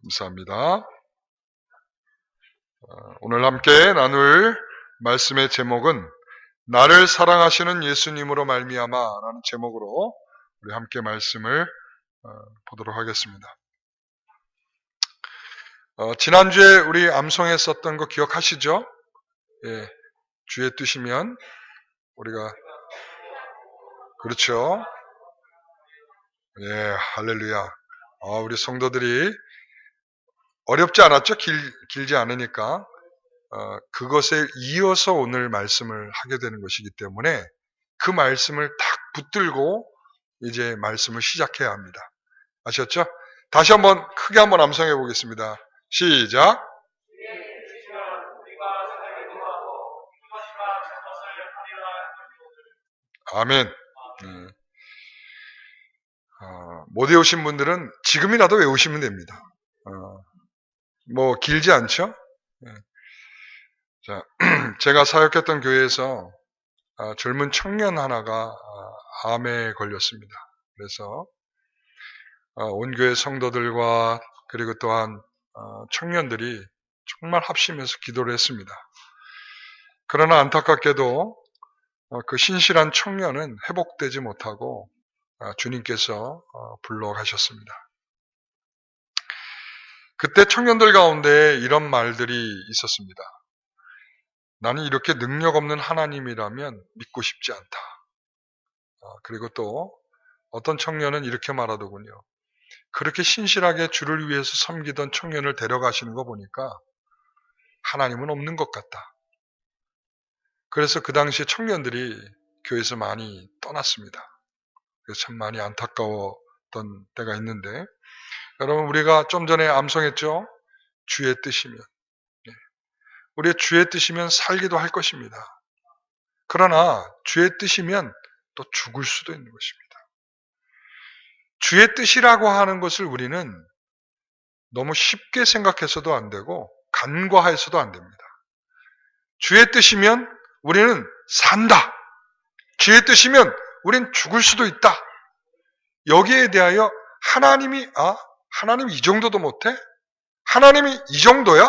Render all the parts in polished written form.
감사합니다. 오늘 함께 나눌 말씀의 제목은 나를 사랑하시는 예수님으로 말미암아라는 제목으로 우리 함께 말씀을 보도록 하겠습니다. 지난주에 우리 암송했었던 거 기억하시죠? 예, 주의 뜻이면 우리가 그렇죠. 예, 할렐루야. 우리 성도들이 어렵지 않았죠? 길지 않으니까. 그것에 이어서 오늘 말씀을 하게 되는 것이기 때문에 그 말씀을 딱 붙들고 이제 말씀을 시작해야 합니다. 아셨죠? 다시 한번 크게 한번 암송해 보겠습니다. 시작. 아멘. 못 외우신 분들은 지금이라도 외우시면 됩니다. 뭐 길지 않죠? 자, 제가 사역했던 교회에서 젊은 청년 하나가 암에 걸렸습니다. 그래서 온 교회 성도들과 그리고 또한 청년들이 정말 합심해서 기도를 했습니다. 그러나 안타깝게도 그 신실한 청년은 회복되지 못하고 주님께서 불러가셨습니다. 그때 청년들 가운데 이런 말들이 있었습니다. 나는 이렇게 능력 없는 하나님이라면 믿고 싶지 않다. 그리고 또 어떤 청년은 이렇게 말하더군요. 그렇게 신실하게 주를 위해서 섬기던 청년을 데려가시는 거 보니까 하나님은 없는 것 같다. 그래서 그 당시에 청년들이 교회에서 많이 떠났습니다. 그래서 참 많이 안타까웠던 때가 있는데 여러분 우리가 좀 전에 암송했죠? 주의 뜻이면. 우리의 주의 뜻이면 살기도 할 것입니다. 그러나 주의 뜻이면 또 죽을 수도 있는 것입니다. 주의 뜻이라고 하는 것을 우리는 너무 쉽게 생각해서도 안 되고 간과해서도 안 됩니다. 주의 뜻이면 우리는 산다. 주의 뜻이면 우린 죽을 수도 있다. 여기에 대하여 하나님이 이 정도도 못해? 하나님이 이 정도야?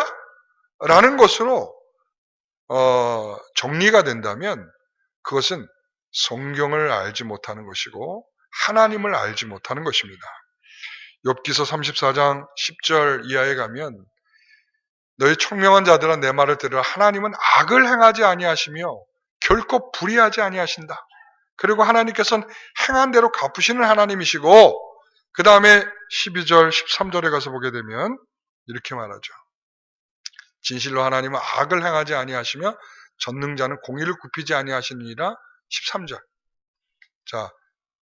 라는 것으로 정리가 된다면 그것은 성경을 알지 못하는 것이고 하나님을 알지 못하는 것입니다. 욥기서 34장 10절 이하에 가면 너희 총명한 자들아 내 말을 들으라. 하나님은 악을 행하지 아니하시며 결코 불의하지 아니하신다. 그리고 하나님께서는 행한 대로 갚으시는 하나님이시고 그 다음에 12절 13절에 가서 보게 되면 이렇게 말하죠. 진실로 하나님은 악을 행하지 아니하시며 전능자는 공의를 굽히지 아니하시니라. 13절. 자,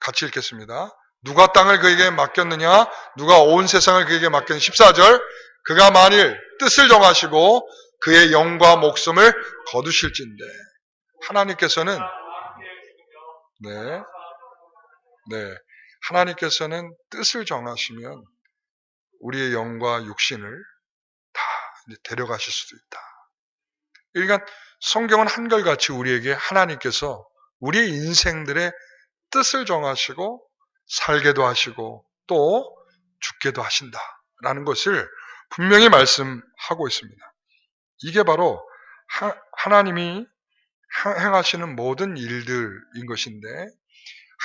같이 읽겠습니다. 누가 땅을 그에게 맡겼느냐? 누가 온 세상을 그에게 맡겼느냐? 14절. 그가 만일 뜻을 정하시고 그의 영과 목숨을 거두실진대. 하나님께서는 하나님께서는 뜻을 정하시면 우리의 영과 육신을 다 데려가실 수도 있다. 그러니까 성경은 한결같이 우리에게 하나님께서 우리의 인생들의 뜻을 정하시고 살게도 하시고 또 죽게도 하신다라는 것을 분명히 말씀하고 있습니다. 이게 바로 하나님이 행하시는 모든 일들인 것인데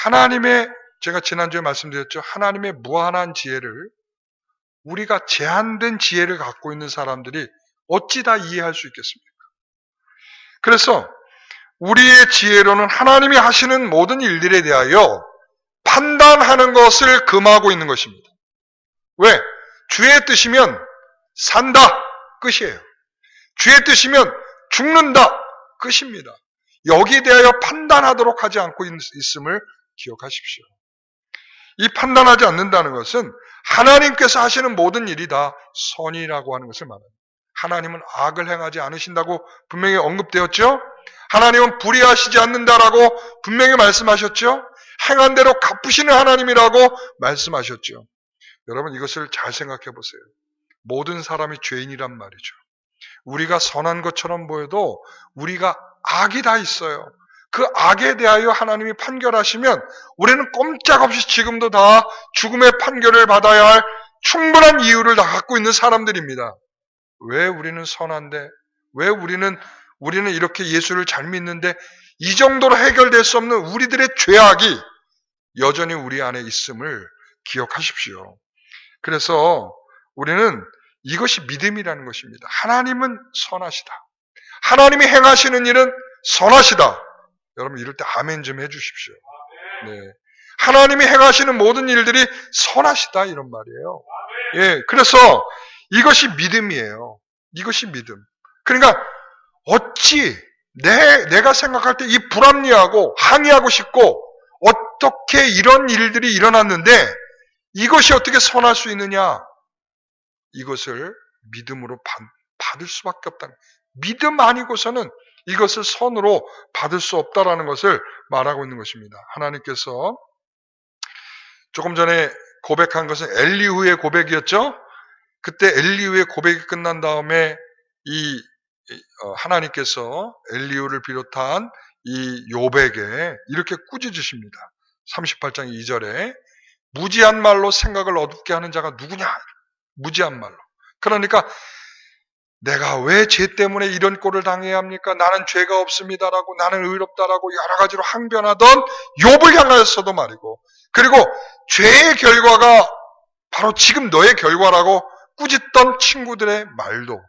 하나님의 제가 지난주에 말씀드렸죠. 하나님의 무한한 지혜를 우리가 제한된 지혜를 갖고 있는 사람들이 어찌 다 이해할 수 있겠습니까? 그래서 우리의 지혜로는 하나님이 하시는 모든 일들에 대하여 판단하는 것을 금하고 있는 것입니다. 왜? 주의 뜻이면 산다. 끝이에요. 주의 뜻이면 죽는다. 끝입니다. 여기에 대하여 판단하도록 하지 않고 있음을 기억하십시오. 이 판단하지 않는다는 것은 하나님께서 하시는 모든 일이 다 선이라고 하는 것을 말합니다. 하나님은 악을 행하지 않으신다고 분명히 언급되었죠? 하나님은 불의하시지 않는다라고 분명히 말씀하셨죠? 행한 대로 갚으시는 하나님이라고 말씀하셨죠? 여러분 이것을 잘 생각해 보세요. 모든 사람이 죄인이란 말이죠. 우리가 선한 것처럼 보여도 우리가 악이 다 있어요. 그 악에 대하여 하나님이 판결하시면 우리는 꼼짝없이 지금도 다 죽음의 판결을 받아야 할 충분한 이유를 다 갖고 있는 사람들입니다. 왜 우리는 선한데, 왜 우리는 이렇게 예수를 잘 믿는데 이 정도로 해결될 수 없는 우리들의 죄악이 여전히 우리 안에 있음을 기억하십시오. 그래서 우리는 이것이 믿음이라는 것입니다. 하나님은 선하시다. 하나님이 행하시는 일은 선하시다. 여러분 이럴 때 아멘 좀 해주십시오. 네. 하나님이 행하시는 모든 일들이 선하시다 이런 말이에요. 예, 그래서 이것이 믿음이에요. 이것이 믿음. 그러니까 어찌 내가 생각할 때 이 불합리하고 항의하고 싶고 어떻게 이런 일들이 일어났는데 이것이 어떻게 선할 수 있느냐? 이것을 믿음으로 받을 수밖에 없다. 믿음 아니고서는 이것을 선으로 받을 수 없다라는 것을 말하고 있는 것입니다. 하나님께서 조금 전에 고백한 것은 엘리후의 고백이었죠. 그때 엘리후의 고백이 끝난 다음에 하나님께서 엘리후를 비롯한 이 욥에게 이렇게 꾸짖으십니다. 38장 2절에 무지한 말로 생각을 어둡게 하는 자가 누구냐? 무지한 말로. 그러니까 내가 왜 죄 때문에 이런 꼴을 당해야 합니까? 나는 죄가 없습니다라고, 나는 의롭다라고 여러 가지로 항변하던 욥을 향하여서도 말이고, 그리고 죄의 결과가 바로 지금 너의 결과라고 꾸짖던 친구들의 말도,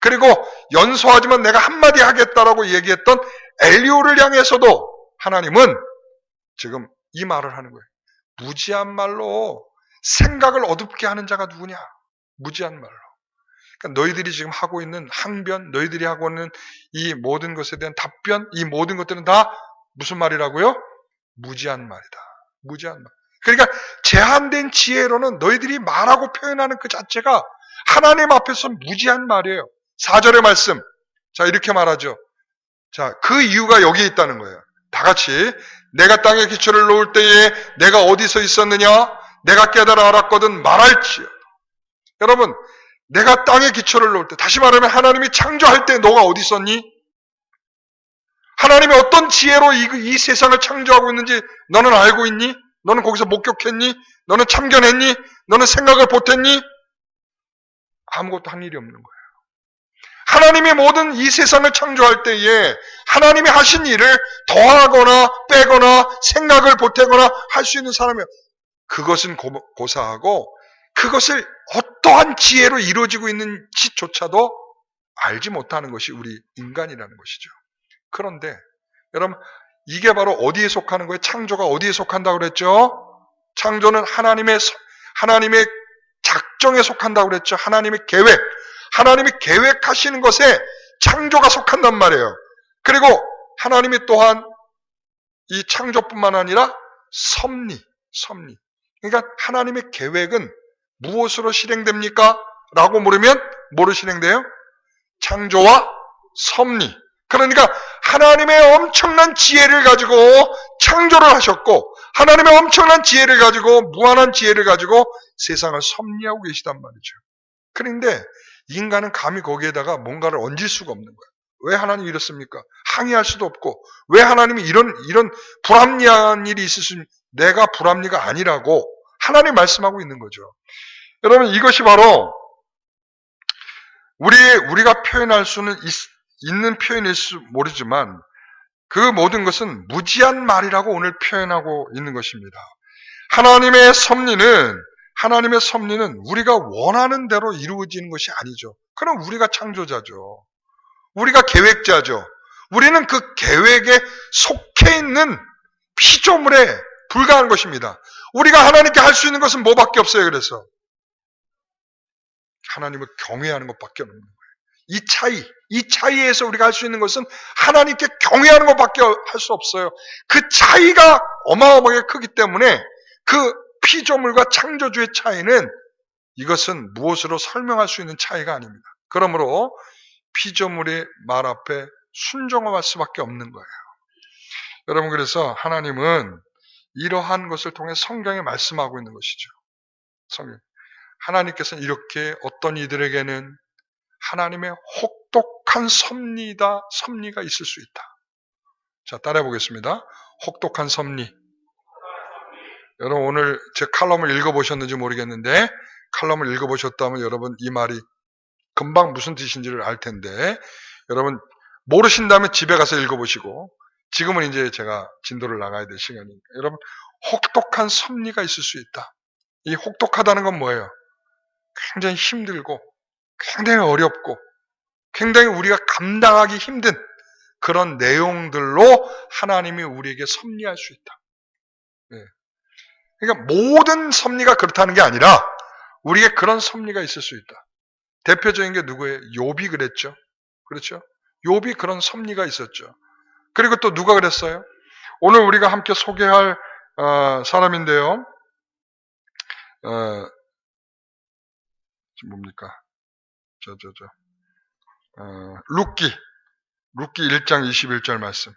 그리고 연소하지만 내가 한마디 하겠다라고 얘기했던 엘리후를 향해서도 하나님은 지금 이 말을 하는 거예요. 무지한 말로 생각을 어둡게 하는 자가 누구냐? 무지한 말로. 그러니까 너희들이 지금 하고 있는 항변, 너희들이 하고 있는 이 모든 것에 대한 답변, 이 모든 것들은 다 무슨 말이라고요? 무지한 말이다. 무지한 말. 그러니까 제한된 지혜로는 너희들이 말하고 표현하는 그 자체가 하나님 앞에서 무지한 말이에요. 4절의 말씀. 자, 이렇게 말하죠. 자, 그 이유가 여기에 있다는 거예요. 다 같이 내가 땅에 기초를 놓을 때에 내가 어디서 있었느냐? 내가 깨달아 알았거든 말할지요. 여러분, 내가 땅에 기초를 놓을 때, 다시 말하면 하나님이 창조할 때 너가 어디 있었니? 하나님이 어떤 지혜로 이 세상을 창조하고 있는지 너는 알고 있니? 너는 거기서 목격했니? 너는 참견했니? 너는 생각을 보탰니? 아무것도 한 일이 없는 거예요. 하나님이 모든 이 세상을 창조할 때에 하나님이 하신 일을 더하거나 빼거나 생각을 보태거나 할 수 있는 사람이에요. 그것은 고사하고 그것을 어떠한 지혜로 이루어지고 있는지조차도 알지 못하는 것이 우리 인간이라는 것이죠. 그런데 여러분, 이게 바로 어디에 속하는 거예요? 창조가 어디에 속한다고 그랬죠? 창조는 하나님의 작정에 속한다고 그랬죠. 하나님의 계획. 하나님이 계획하시는 것에 창조가 속한단 말이에요. 그리고 하나님이 또한 이 창조뿐만 아니라 섭리. 그러니까 하나님의 계획은 무엇으로 실행됩니까? 라고 물으면 뭐로 실행돼요? 창조와 섭리. 그러니까 하나님의 엄청난 지혜를 가지고 창조를 하셨고 하나님의 엄청난 지혜를 가지고 무한한 지혜를 가지고 세상을 섭리하고 계시단 말이죠. 그런데 인간은 감히 거기에다가 뭔가를 얹을 수가 없는 거예요. 왜 하나님이 이렇습니까? 항의할 수도 없고 왜 하나님이 이런 불합리한 일이 있을 수 있는 내가 불합리가 아니라고 하나님 말씀하고 있는 거죠. 여러분, 이것이 바로 우리가 표현할 수는 있는 표현일지 모르지만 그 모든 것은 무지한 말이라고 오늘 표현하고 있는 것입니다. 하나님의 섭리는 우리가 원하는 대로 이루어지는 것이 아니죠. 그럼 우리가 창조자죠. 우리가 계획자죠. 우리는 그 계획에 속해 있는 피조물에 불과한 것입니다. 우리가 하나님께 할 수 있는 것은 뭐밖에 없어요. 그래서 하나님을 경외하는 것밖에 없는 거예요. 이 차이에서 우리가 할 수 있는 것은 하나님께 경외하는 것밖에 할 수 없어요. 그 차이가 어마어마하게 크기 때문에 그 피조물과 창조주의 차이는 이것은 무엇으로 설명할 수 있는 차이가 아닙니다. 그러므로 피조물의 말 앞에 순종할 수밖에 없는 거예요. 여러분, 그래서 하나님은 이러한 것을 통해 성경에 말씀하고 있는 것이죠. 하나님께서는 이렇게 어떤 이들에게는 하나님의 혹독한 섭리가 있을 수 있다. 자, 따라해 보겠습니다. 혹독한 섭리. 여러분 오늘 제 칼럼을 읽어보셨는지 모르겠는데 칼럼을 읽어보셨다면 여러분 이 말이 금방 무슨 뜻인지를 알 텐데 여러분 모르신다면 집에 가서 읽어보시고 지금은 이제 제가 진도를 나가야 될 시간이니까 여러분 혹독한 섭리가 있을 수 있다. 이 혹독하다는 건 뭐예요? 굉장히 힘들고 굉장히 어렵고 굉장히 우리가 감당하기 힘든 그런 내용들로 하나님이 우리에게 섭리할 수 있다. 네. 그러니까 모든 섭리가 그렇다는 게 아니라 우리에게 그런 섭리가 있을 수 있다. 대표적인 게 누구예요? 욥이 그랬죠. 그렇죠? 욥이 그런 섭리가 있었죠. 그리고 또 누가 그랬어요? 오늘 우리가 함께 소개할 사람인데요. 뭡니까? 룻기 1장 21절 말씀.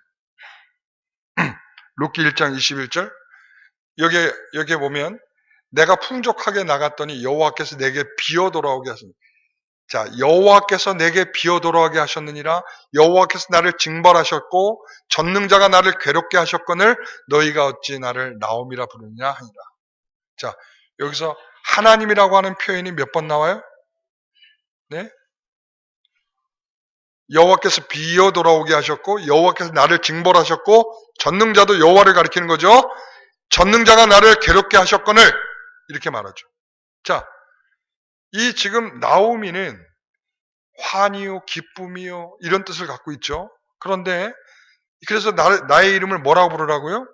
룻기 1장 21절. 여기에 보면 내가 풍족하게 나갔더니 여호와께서 내게 비어 돌아오게 하셨느니라. 자, 여호와께서 내게 비어 돌아오게 하셨느니라. 여호와께서 나를 징벌하셨고 전능자가 나를 괴롭게 하셨거늘 너희가 어찌 나를 나옴이라 부르느냐 하니라. 자, 여기서 하나님이라고 하는 표현이 몇 번 나와요? 네? 여호와께서 비어 돌아오게 하셨고 여호와께서 나를 징벌하셨고 전능자도 여호와를 가리키는 거죠. 전능자가 나를 괴롭게 하셨거늘 이렇게 말하죠. 자, 이 지금 나오미는 환희요 기쁨이요 이런 뜻을 갖고 있죠. 그런데 그래서 나의 이름을 뭐라고 부르라고요?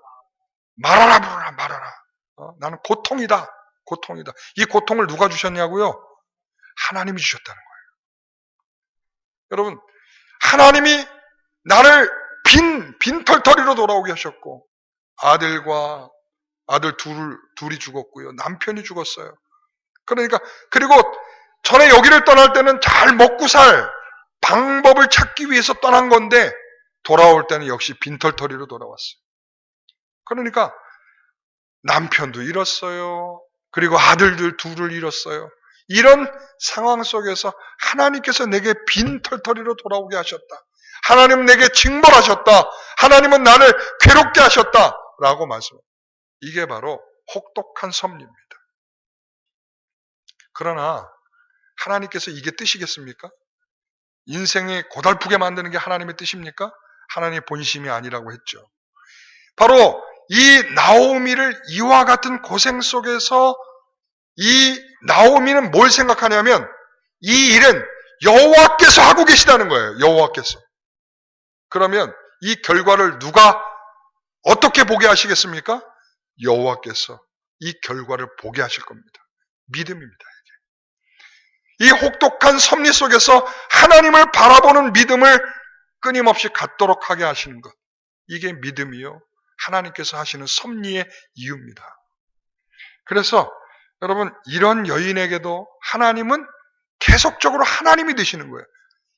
말하라 부르라 말하라. 나는 고통이다. 고통이다. 이 고통을 누가 주셨냐고요? 하나님이 주셨다는 거예요. 여러분 하나님이 나를 빈털터리로 돌아오게 하셨고 아들 둘이 죽었고요. 남편이 죽었어요. 그러니까 그리고 전에 여기를 떠날 때는 잘 먹고 살 방법을 찾기 위해서 떠난 건데 돌아올 때는 역시 빈털터리로 돌아왔어요. 그러니까 남편도 잃었어요. 그리고 아들들 둘을 잃었어요. 이런 상황 속에서 하나님께서 내게 빈털터리로 돌아오게 하셨다. 하나님은 내게 징벌하셨다. 하나님은 나를 괴롭게 하셨다. 라고 말씀합니다. 이게 바로 혹독한 섭리입니다. 그러나 하나님께서 이게 뜻이겠습니까? 인생이 고달프게 만드는 게 하나님의 뜻입니까? 하나님의 본심이 아니라고 했죠. 바로 이 나오미를 이와 같은 고생 속에서 이 나오미는 뭘 생각하냐면 이 일은 여호와께서 하고 계시다는 거예요. 여호와께서. 그러면 이 결과를 누가 어떻게 보게 하시겠습니까? 여호와께서 이 결과를 보게 하실 겁니다. 믿음입니다. 이 혹독한 섭리 속에서 하나님을 바라보는 믿음을 끊임없이 갖도록 하게 하시는 것. 이게 믿음이요. 하나님께서 하시는 섭리의 이유입니다. 그래서 여러분 이런 여인에게도 하나님은 계속적으로 하나님이 되시는 거예요.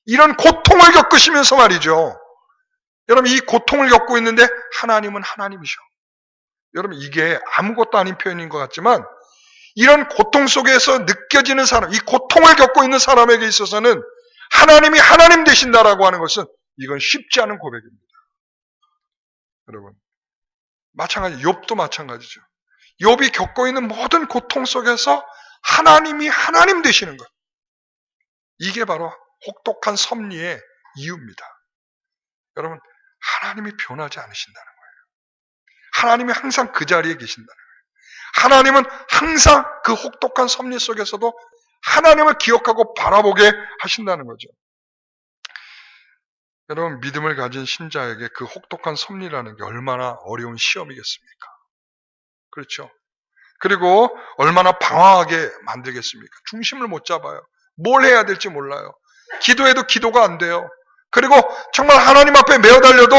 이런 고통을 겪으시면서 말이죠. 여러분 이 고통을 겪고 있는데 하나님은 하나님이셔. 여러분 이게 아무것도 아닌 표현인 것 같지만 이런 고통 속에서 느껴지는 사람, 이 고통을 겪고 있는 사람에게 있어서는 하나님이 하나님 되신다라고 하는 것은 이건 쉽지 않은 고백입니다. 여러분 마찬가지, 욥도 마찬가지죠. 욥이 겪고 있는 모든 고통 속에서 하나님이 하나님 되시는 것. 이게 바로 혹독한 섭리의 이유입니다. 여러분 하나님이 변하지 않으신다는 거예요. 하나님이 항상 그 자리에 계신다는 거예요. 하나님은 항상 그 혹독한 섭리 속에서도 하나님을 기억하고 바라보게 하신다는 거죠. 여러분 믿음을 가진 신자에게 그 혹독한 섭리라는 게 얼마나 어려운 시험이겠습니까? 그렇죠? 그리고 얼마나 방황하게 만들겠습니까? 중심을 못 잡아요. 뭘 해야 될지 몰라요. 기도해도 기도가 안 돼요. 그리고 정말 하나님 앞에 메어 달려도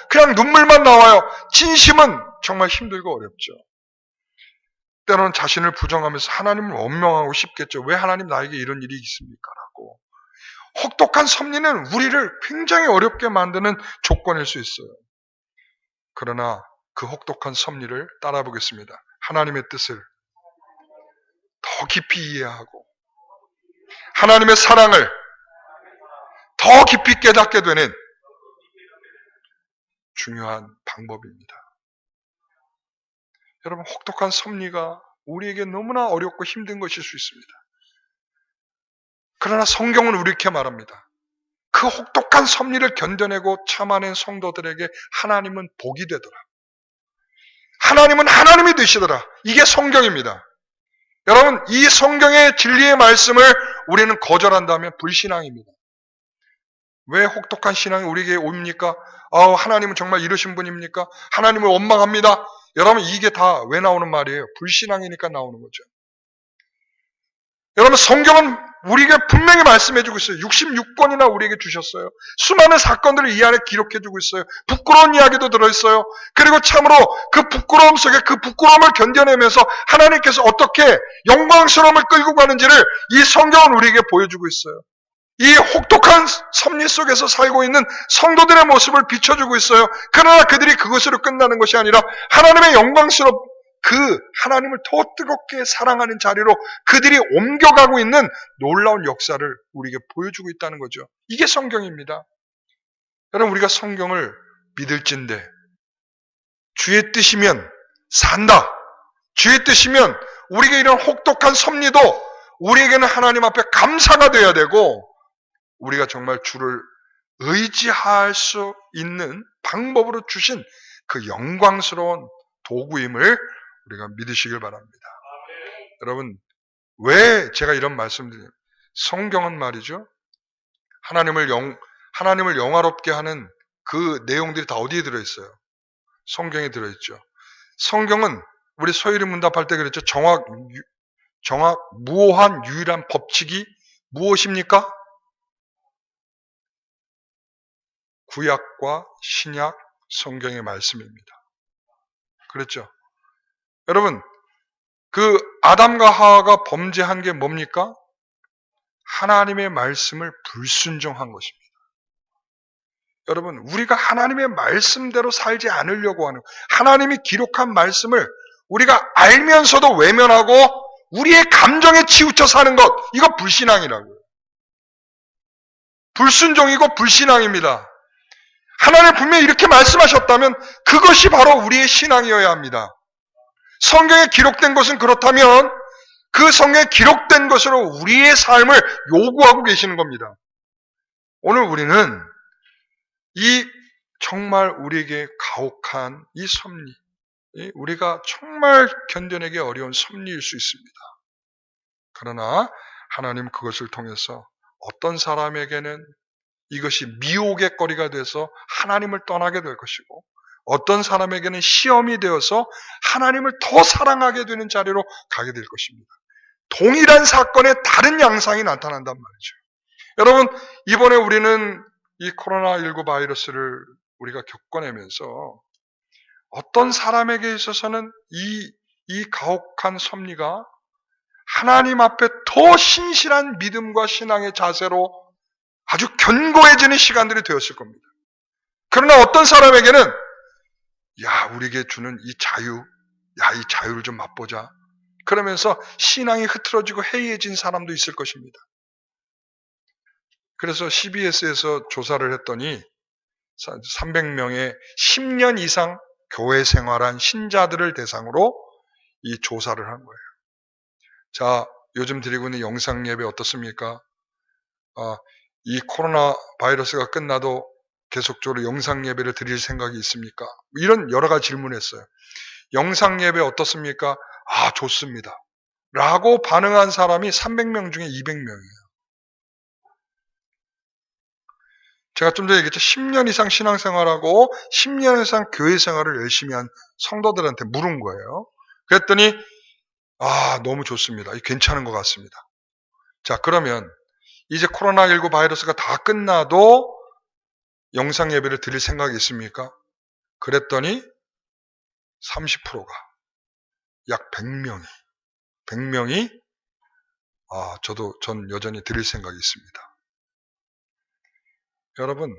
그냥 눈물만 나와요. 진심은 정말 힘들고 어렵죠. 때로는 자신을 부정하면서 하나님을 원망하고 싶겠죠. 왜 하나님 나에게 이런 일이 있습니까? 라고. 혹독한 섭리는 우리를 굉장히 어렵게 만드는 조건일 수 있어요. 그러나 그 혹독한 섭리를 따라보겠습니다. 하나님의 뜻을 더 깊이 이해하고 하나님의 사랑을 더 깊이 깨닫게 되는 중요한 방법입니다. 여러분, 혹독한 섭리가 우리에게 너무나 어렵고 힘든 것일 수 있습니다. 그러나 성경은 이렇게 말합니다. 그 혹독한 섭리를 견뎌내고 참아낸 성도들에게 하나님은 복이 되더라. 하나님은 하나님이 되시더라. 이게 성경입니다. 여러분, 이 성경의 진리의 말씀을 우리는 거절한다면 불신앙입니다. 왜 혹독한 신앙이 우리에게 옵니까? 하나님은 정말 이러신 분입니까? 하나님을 원망합니다. 여러분, 이게 다 왜 나오는 말이에요? 불신앙이니까 나오는 거죠. 여러분, 성경은 우리에게 분명히 말씀해주고 있어요. 66권이나 우리에게 주셨어요. 수많은 사건들을 이 안에 기록해주고 있어요. 부끄러운 이야기도 들어있어요. 그리고 참으로 그 부끄러움 속에 그 부끄러움을 견뎌내면서 하나님께서 어떻게 영광스러움을 끌고 가는지를 이 성경은 우리에게 보여주고 있어요. 이 혹독한 섭리 속에서 살고 있는 성도들의 모습을 비춰주고 있어요. 그러나 그들이 그것으로 끝나는 것이 아니라 하나님의 그 하나님을 더 뜨겁게 사랑하는 자리로 그들이 옮겨가고 있는 놀라운 역사를 우리에게 보여주고 있다는 거죠. 이게 성경입니다. 여러분, 우리가 성경을 믿을진데 주의 뜻이면 산다. 주의 뜻이면 우리에게 이런 혹독한 섭리도 우리에게는 하나님 앞에 감사가 돼야 되고 우리가 정말 주를 의지할 수 있는 방법으로 주신 그 영광스러운 도구임을 우리가 믿으시길 바랍니다. 여러분, 왜 제가 이런 말씀드려요? 성경은 말이죠. 하나님을 영화롭게 하는 그 내용들이 다 어디에 들어있어요? 성경에 들어있죠. 성경은 우리 소유리 문답할 때 그랬죠. 무오한 유일한 법칙이 무엇입니까? 구약과 신약 성경의 말씀입니다. 그랬죠. 여러분, 그 아담과 하와가 범죄한 게 뭡니까? 하나님의 말씀을 불순종한 것입니다. 여러분, 우리가 하나님의 말씀대로 살지 않으려고 하는, 하나님이 기록한 말씀을 우리가 알면서도 외면하고 우리의 감정에 치우쳐 사는 것, 이거 불신앙이라고요. 불순종이고 불신앙입니다. 하나님 분명히 이렇게 말씀하셨다면 그것이 바로 우리의 신앙이어야 합니다. 성경에 기록된 것은 그렇다면 그 성경에 기록된 것으로 우리의 삶을 요구하고 계시는 겁니다. 오늘 우리는 이 정말 우리에게 가혹한 이 섭리, 우리가 정말 견뎌내기 어려운 섭리일 수 있습니다. 그러나 하나님 그것을 통해서 어떤 사람에게는 이것이 미혹의 거리가 돼서 하나님을 떠나게 될 것이고 어떤 사람에게는 시험이 되어서 하나님을 더 사랑하게 되는 자리로 가게 될 것입니다. 동일한 사건에 다른 양상이 나타난단 말이죠. 여러분, 이번에 우리는 이 코로나19 바이러스를 우리가 겪어내면서 어떤 사람에게 있어서는 이 가혹한 섭리가 하나님 앞에 더 신실한 믿음과 신앙의 자세로 아주 견고해지는 시간들이 되었을 겁니다. 그러나 어떤 사람에게는 우리에게 주는 이 자유를 좀 맛보자. 그러면서 신앙이 흐트러지고 해이해진 사람도 있을 것입니다. 그래서 CBS에서 조사를 했더니 300명의 10년 이상 교회 생활한 신자들을 대상으로 이 조사를 한 거예요. 자, 요즘 드리고 있는 영상 예배 어떻습니까? 이 코로나 바이러스가 끝나도 계속적으로 영상 예배를 드릴 생각이 있습니까? 이런 여러 가지 질문했어요. 영상 예배 어떻습니까? 좋습니다. 라고 반응한 사람이 300명 중에 200명이에요. 제가 좀 전에 얘기했죠. 10년 이상 신앙생활하고 10년 이상 교회 생활을 열심히 한 성도들한테 물은 거예요. 그랬더니 너무 좋습니다. 괜찮은 것 같습니다. 자, 그러면 이제 코로나19 바이러스가 다 끝나도 영상 예배를 드릴 생각이 있습니까? 그랬더니 30%가 약 100명이 전 여전히 드릴 생각이 있습니다. 여러분,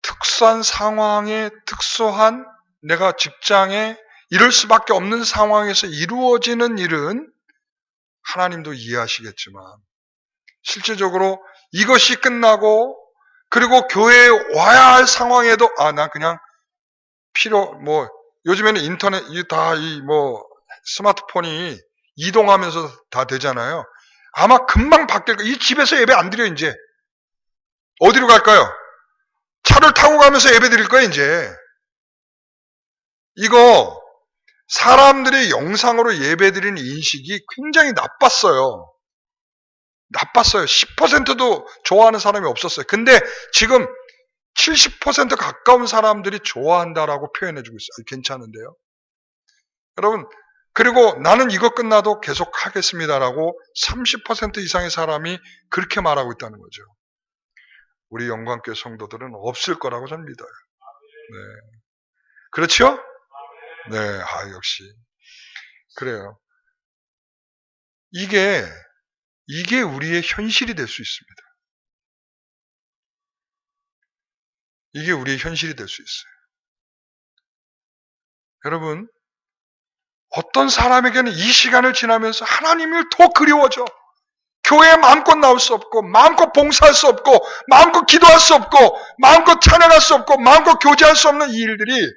특수한 상황에 특수한 내가 직장에 이럴 수밖에 없는 상황에서 이루어지는 일은 하나님도 이해하시겠지만 실제적으로 이것이 끝나고 그리고 교회에 와야 할 상황에도 난 그냥 요즘에는 인터넷, 스마트폰이 이동하면서 다 되잖아요. 아마 금방 바뀔 거예요. 이 집에서 예배 안 드려, 이제. 어디로 갈까요? 차를 타고 가면서 예배 드릴 거예요, 이제. 이거, 사람들이 영상으로 예배 드리는 인식이 굉장히 나빴어요. 10%도 좋아하는 사람이 없었어요. 근데 지금 70% 가까운 사람들이 좋아한다라고 표현해주고 있어요. 괜찮은데요? 여러분, 그리고 나는 이거 끝나도 계속 하겠습니다라고 30% 이상의 사람이 그렇게 말하고 있다는 거죠. 우리 영광교회 성도들은 없을 거라고 저는 믿어요. 네. 그렇죠? 네, 역시. 그래요. 이게 우리의 현실이 될 수 있습니다. 이게 우리의 현실이 될 수 있어요. 여러분, 어떤 사람에게는 이 시간을 지나면서 하나님을 더 그리워져. 교회에 마음껏 나올 수 없고, 마음껏 봉사할 수 없고, 마음껏 기도할 수 없고, 마음껏 찬양할 수 없고, 마음껏 교제할 수 없는 이 일들이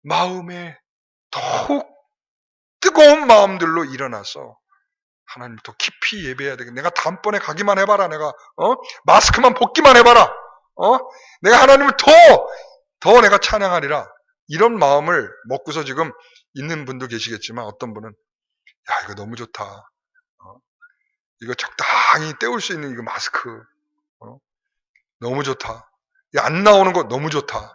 마음에 더욱 뜨거운 마음들로 일어나서 하나님 더 깊이 예배해야 되겠다. 내가 다음번에 가기만 해봐라. 내가 마스크만 벗기만 해봐라. 내가 하나님을 더 내가 찬양하리라. 이런 마음을 먹고서 지금 있는 분도 계시겠지만 어떤 분은 야, 이거 너무 좋다. 이거 적당히 때울 수 있는 이거 마스크. 너무 좋다. 안 나오는 거 너무 좋다.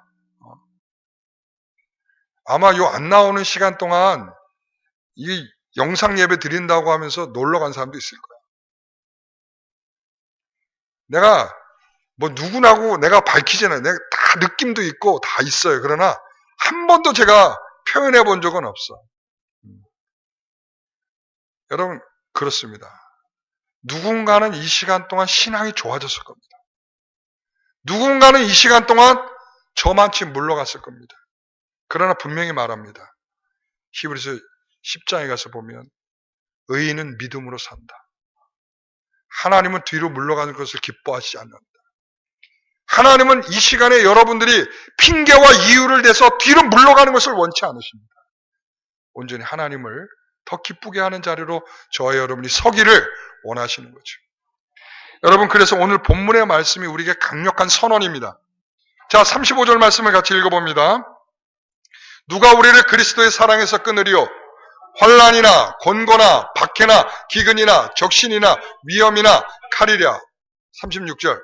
아마 요 안 나오는 시간 동안 이 영상 예배 드린다고 하면서 놀러 간 사람도 있을 거야. 내가 누구나고 내가 밝히잖아요. 내가 다 느낌도 있고 다 있어요. 그러나 한 번도 제가 표현해 본 적은 없어. 여러분, 그렇습니다. 누군가는 이 시간 동안 신앙이 좋아졌을 겁니다. 누군가는 이 시간 동안 저만치 물러갔을 겁니다. 그러나 분명히 말합니다. 히브리서 10장에 가서 보면 의인은 믿음으로 산다. 하나님은 뒤로 물러가는 것을 기뻐하시지 않는다. 하나님은 이 시간에 여러분들이 핑계와 이유를 대서 뒤로 물러가는 것을 원치 않으십니다. 온전히 하나님을 더 기쁘게 하는 자리로 저와 여러분이 서기를 원하시는 거죠. 여러분, 그래서 오늘 본문의 말씀이 우리에게 강력한 선언입니다. 자, 35절 말씀을 같이 읽어봅니다. 누가 우리를 그리스도의 사랑에서 끊으리요? 환난이나 곤고나 박해나 기근이나 적신이나 위험이나 칼이랴. 36절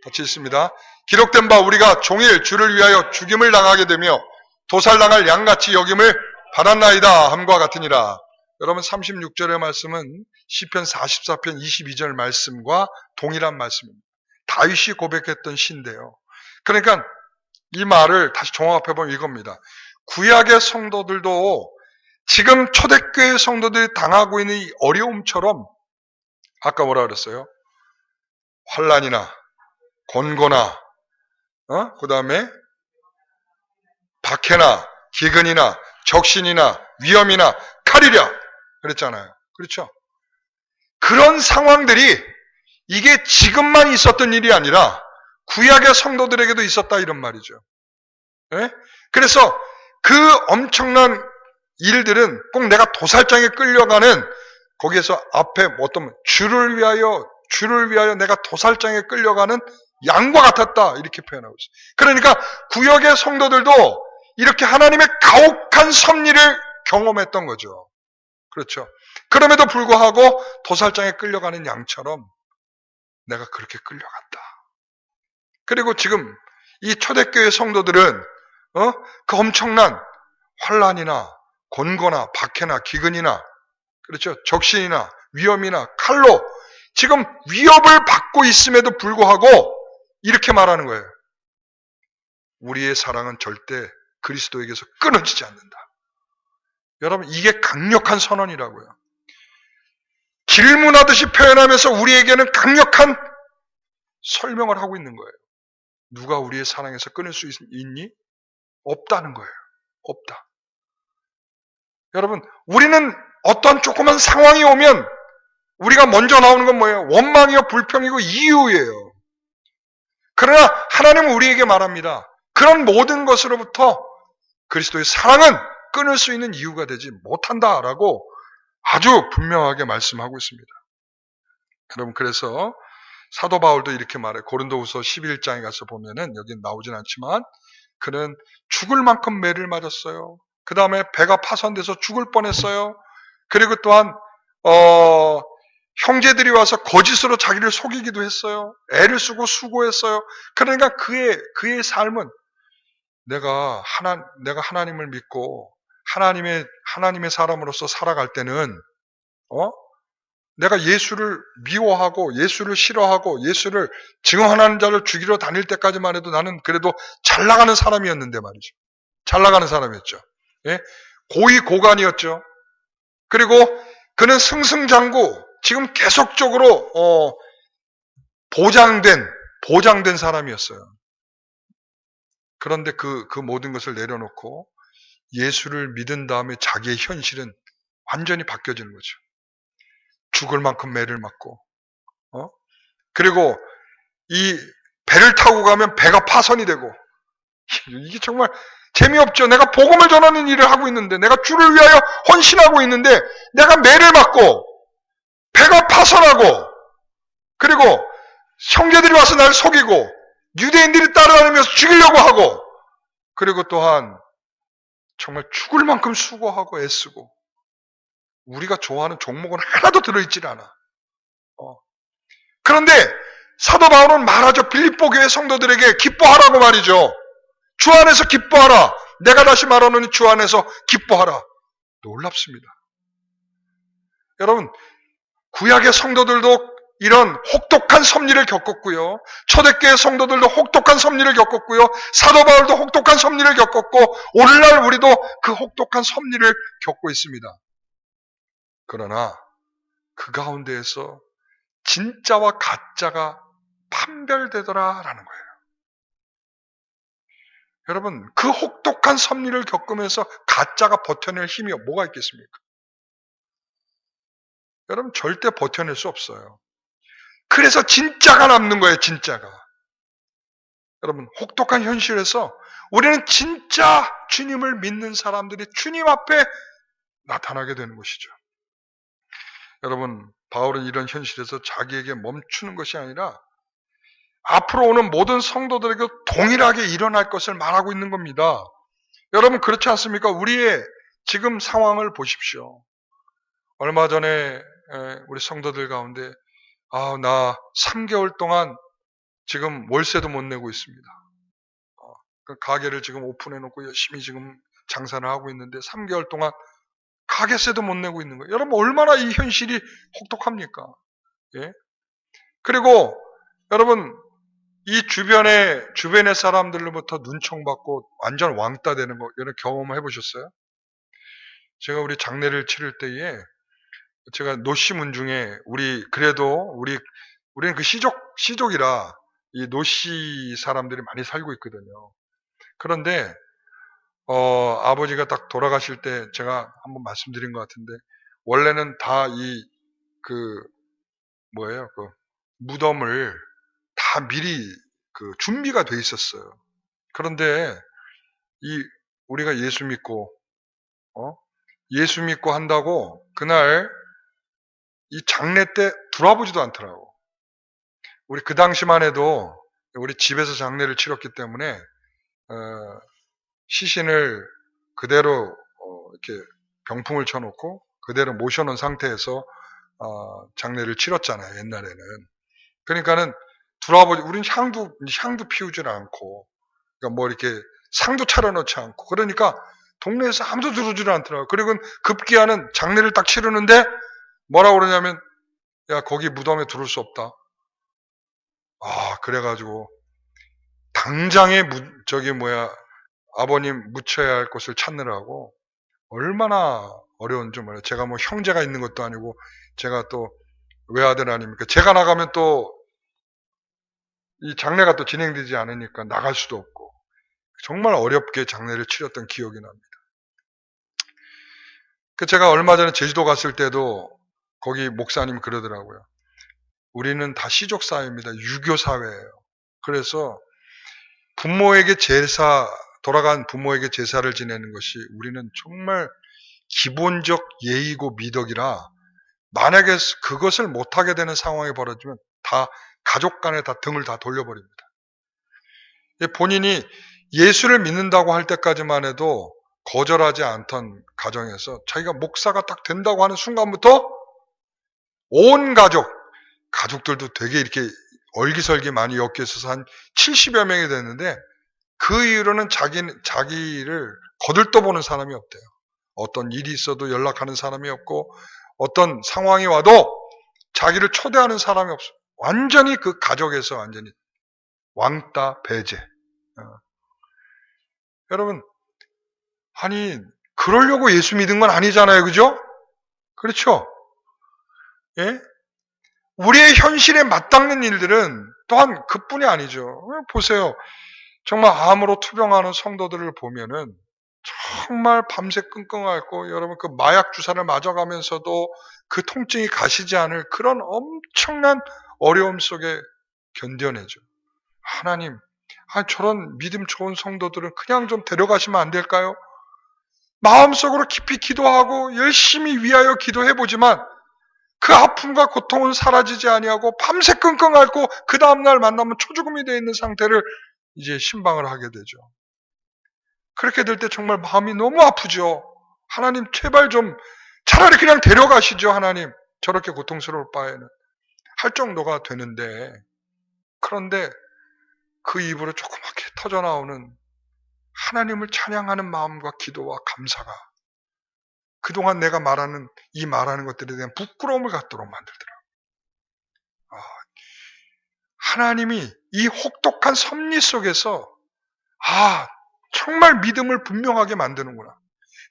같이 읽습니다. 기록된 바 우리가 종일 주를 위하여 죽임을 당하게 되며 도살당할 양같이 여김을 받았나이다 함과 같으니라. 여러분, 36절의 말씀은 시편 44편 22절 말씀과 동일한 말씀입니다. 다윗이 고백했던 시인데요. 그러니까 이 말을 다시 종합해보면 이겁니다. 구약의 성도들도 지금 초대교회 성도들이 당하고 있는 이 어려움처럼 아까 뭐라 그랬어요? 환난이나 곤고나 그 다음에 박해나 기근이나 적신이나 위험이나 칼이랴 그랬잖아요. 그렇죠? 그런 상황들이 이게 지금만 있었던 일이 아니라 구약의 성도들에게도 있었다 이런 말이죠. 네? 그래서 그 엄청난 일들은 꼭 내가 도살장에 끌려가는 거기에서 앞에 어떤 주를 위하여 내가 도살장에 끌려가는 양과 같았다 이렇게 표현하고 있어요. 그러니까 구약의 성도들도 이렇게 하나님의 가혹한 섭리를 경험했던 거죠. 그렇죠. 그럼에도 불구하고 도살장에 끌려가는 양처럼 내가 그렇게 끌려갔다. 그리고 지금 이 초대교회 성도들은 그 엄청난 환난이나 곤고나 박해나 기근이나 그렇죠. 적신이나 위험이나 칼로 지금 위협을 받고 있음에도 불구하고 이렇게 말하는 거예요. 우리의 사랑은 절대 그리스도에게서 끊어지지 않는다. 여러분, 이게 강력한 선언이라고요. 질문하듯이 표현하면서 우리에게는 강력한 설명을 하고 있는 거예요. 누가 우리의 사랑에서 끊을 수 있니? 없다는 거예요. 없다. 여러분, 우리는 어떤 조그만 상황이 오면 우리가 먼저 나오는 건 뭐예요? 원망이요, 불평이고 이유예요. 그러나 하나님은 우리에게 말합니다. 그런 모든 것으로부터 그리스도의 사랑은 끊을 수 있는 이유가 되지 못한다라고 아주 분명하게 말씀하고 있습니다. 여러분, 그래서 사도 바울도 이렇게 말해요. 고린도후서 11장에 가서 보면은, 여기 나오진 않지만 그는 죽을 만큼 매를 맞았어요. 그 다음에 배가 파손돼서 죽을 뻔했어요. 그리고 또한 형제들이 와서 거짓으로 자기를 속이기도 했어요. 애를 쓰고 수고했어요. 그러니까 그의 삶은 내가 하나님을 믿고 하나님의 사람으로서 살아갈 때는 내가 예수를 미워하고 예수를 싫어하고 예수를 증언하는 자를 죽이러 다닐 때까지만 해도 나는 그래도 잘 나가는 사람이었는데 말이죠. 잘 나가는 사람이었죠. 예? 고위 고관이었죠. 그리고 그는 승승장구 지금 계속적으로 보장된 사람이었어요. 그런데 그 모든 것을 내려놓고 예수를 믿은 다음에 자기의 현실은 완전히 바뀌어지는 거죠. 죽을 만큼 매를 맞고, 그리고 이 배를 타고 가면 배가 파손이 되고, 이게 정말 재미없죠. 내가 복음을 전하는 일을 하고 있는데, 내가 주를 위하여 헌신하고 있는데, 내가 매를 맞고, 배가 파손하고, 그리고 형제들이 와서 날 속이고, 유대인들이 따라다니면서 죽이려고 하고, 그리고 또한 정말 죽을 만큼 수고하고 애쓰고, 우리가 좋아하는 종목은 하나도 들어있질 않아. 그런데 사도 바울은 말하죠. 빌립보 교회 성도들에게 기뻐하라고 말이죠. 주 안에서 기뻐하라. 내가 다시 말하노니 주 안에서 기뻐하라. 놀랍습니다. 여러분, 구약의 성도들도 이런 혹독한 섭리를 겪었고요. 초대교회 성도들도 혹독한 섭리를 겪었고요. 사도 바울도 혹독한 섭리를 겪었고, 오늘날 우리도 그 혹독한 섭리를 겪고 있습니다. 그러나 그 가운데에서 진짜와 가짜가 판별되더라라는 거예요. 여러분, 그 혹독한 섭리를 겪으면서 가짜가 버텨낼 힘이 뭐가 있겠습니까? 여러분, 절대 버텨낼 수 없어요. 그래서 진짜가 남는 거예요, 진짜가. 여러분, 혹독한 현실에서 우리는 진짜 주님을 믿는 사람들이 주님 앞에 나타나게 되는 것이죠. 여러분, 바울은 이런 현실에서 자기에게 멈추는 것이 아니라 앞으로 오는 모든 성도들에게 동일하게 일어날 것을 말하고 있는 겁니다. 여러분, 그렇지 않습니까? 우리의 지금 상황을 보십시오. 얼마 전에 우리 성도들 가운데 나 3개월 동안 지금 월세도 못 내고 있습니다. 그 가게를 지금 오픈해놓고 열심히 지금 장사를 하고 있는데 3개월 동안 가게세도 못 내고 있는 거예요. 여러분, 얼마나 이 현실이 혹독합니까? 예? 그리고 여러분, 이 주변의 사람들로부터 눈총받고 완전 왕따 되는 거, 이런 경험 해보셨어요? 제가 우리 장례를 치를 때에 제가 노씨문 중에 우리는 그 시족이라 이 노씨 사람들이 많이 살고 있거든요. 그런데 아버지가 딱 돌아가실 때 제가 한번 말씀드린 것 같은데, 원래는 다 그 무덤을 다 미리 준비가 돼 있었어요. 그런데 우리가 예수 믿고 한다고 그날 이 장례 때 돌아보지도 않더라고. 우리 그 당시만 해도 우리 집에서 장례를 치렀기 때문에 시신을 그대로 이렇게 병풍을 쳐놓고 그대로 모셔놓은 상태에서 장례를 치렀잖아요, 옛날에는. 그러니까는 우리는 향도 피우질 않고, 그러니까 뭐 이렇게 상도 차려놓지 않고, 그러니까 동네에서 아무도 들어오질 않더라고요. 그리고 급기야는 장례를 딱 치르는데 뭐라고 그러냐면, 야, 거기 무덤에 들어올 수 없다. 그래가지고 당장에 아버님 묻혀야 할 곳을 찾느라고 얼마나 어려운지 몰라요. 제가 뭐 형제가 있는 것도 아니고, 제가 또 외아들 아닙니까? 제가 나가면 또 이 장례가 또 진행되지 않으니까 나갈 수도 없고, 정말 어렵게 장례를 치렀던 기억이 납니다. 제가 얼마 전에 제주도 갔을 때도 거기 목사님 그러더라고요. 우리는 다 시족 사회입니다. 유교 사회예요. 그래서 부모에게 제사 돌아간 부모에게 제사를 지내는 것이 우리는 정말 기본적 예의고 미덕이라 만약에 그것을 못하게 되는 상황이 벌어지면 다 가족 간에 다 등을 다 돌려버립니다. 본인이 예수를 믿는다고 할 때까지만 해도 거절하지 않던 가정에서 자기가 목사가 딱 된다고 하는 순간부터 온 가족들도 되게 이렇게 얼기설기 많이 엮여 있어서 한 70여 명이 됐는데 그 이후로는 자기를 거들떠보는 사람이 없대요. 어떤 일이 있어도 연락하는 사람이 없고 어떤 상황이 와도 자기를 초대하는 사람이 없어요. 완전히 그 가족에서 완전히 왕따 배제. 여러분, 아니 그러려고 예수 믿은 건 아니잖아요. 그죠? 그렇죠? 예? 우리의 현실에 맞닿는 일들은 또한 그뿐이 아니죠. 보세요. 정말 암으로 투병하는 성도들을 보면은 정말 밤새 끙끙 앓고 여러분 그 마약 주사를 맞아가면서도 그 통증이 가시지 않을 그런 엄청난 어려움 속에 견뎌내죠. 하나님, 저런 믿음 좋은 성도들은 그냥 좀 데려가시면 안 될까요? 마음속으로 깊이 기도하고 열심히 위하여 기도해보지만 그 아픔과 고통은 사라지지 아니하고 밤새 끙끙 앓고 그 다음날 만나면 초죽음이 되어 있는 상태를 이제 신방을 하게 되죠. 그렇게 될 때 정말 마음이 너무 아프죠. 하나님 제발 좀 차라리 그냥 데려가시죠. 하나님 저렇게 고통스러울 바에는 할 정도가 되는데 그런데 그 입으로 조그맣게 터져나오는 하나님을 찬양하는 마음과 기도와 감사가 그동안 내가 말하는 것들에 대한 부끄러움을 갖도록 만들더라고요. 하나님이 이 혹독한 섭리 속에서 정말 믿음을 분명하게 만드는구나.